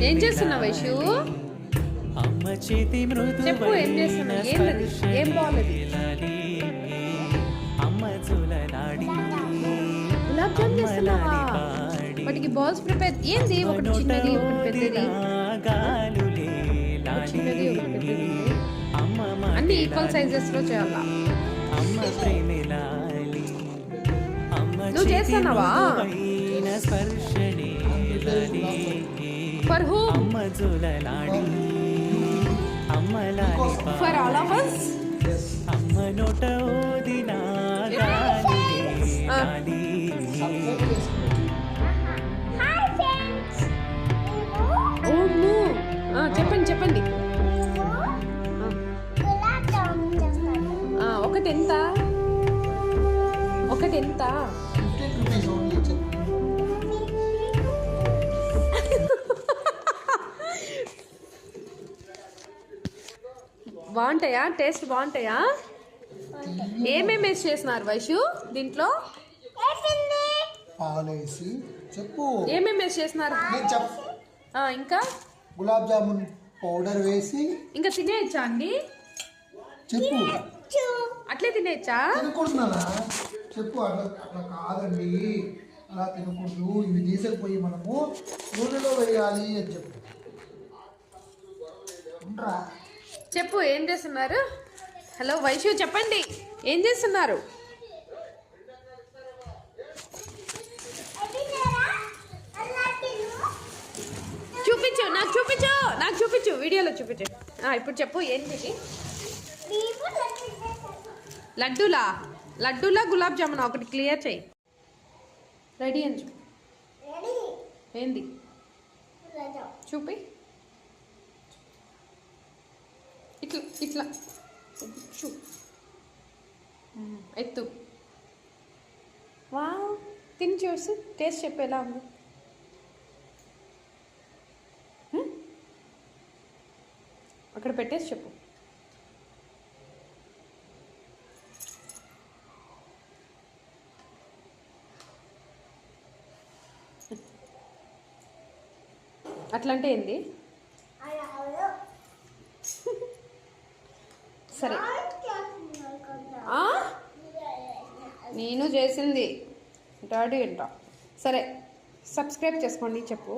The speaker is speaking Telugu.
ఏం చేస్తున్నావు వైషు? చెప్పు, ఏం చేస్తున్నావు? ఏంటది? ఏం బాగుంది? గులాబ్ జామ్ చేస్తున్నావా? వాటికి బాల్స్ ప్రిపేర్. ఏంది? ఒకటి చిన్నది, ఒకటి పెద్దది. చిన్నది, ఒకటి పెద్దది. అన్ని ఈక్వల్ సైజెస్ లో చేయాలా? నువ్వు చేస్తున్నావా? For whom? For all of us? చెప్పండి చెప్పండి. ఒకటి ఎంత? ఒకటి ఎంత? బాగుంటాయా? టేస్ట్ బాగుంటాయా? ఏమేమి వేసి చేసినారు వైషు దీంట్లో? పాలేసి చెప్పు. ఏమేమి వేసి చేసినారు? ఇంకా గులాబ్ జామున్ పౌడర్ వేసి. ఇంకా తినేయచ్చా అండి? చెప్పు. అట్లే తినేయచ్చా? తినకూడదునా? చెప్పు. అట్లా అట్లా కాదండి, అలా తినకూడదు. ఇవి తీసుకుపోయి మనము నూనెలో వేయాలి అని చెప్పు. చెప్పు, ఏం చేస్తున్నారు? హలో వైషు, చెప్పండి, ఏం చేస్తున్నారు? చూపించు, నాకు చూపించు, నాకు చూపించు, వీడియోలో చూపించు. ఇప్పుడు చెప్పు, ఏంటి? లడ్డూలా? లడ్డూలా గులాబ్ జామున్? ఒకటి క్లియర్ చెయ్యి. రెడీ అని చెప్పు. ఏంది చూపి. ఇట్లా ఇట్లా చూ. ఎత్తు. వావ్, తిని చూసి టేస్ట్ చెప్పు ఎలా ఉంది. అక్కడ పెట్టేసి చెప్పు. అట్లా అంటే ఏంది? సరే, నేను చేసింది డాడీ అంట. సరే, సబ్స్క్రైబ్ చేసుకోండి. చెప్పు.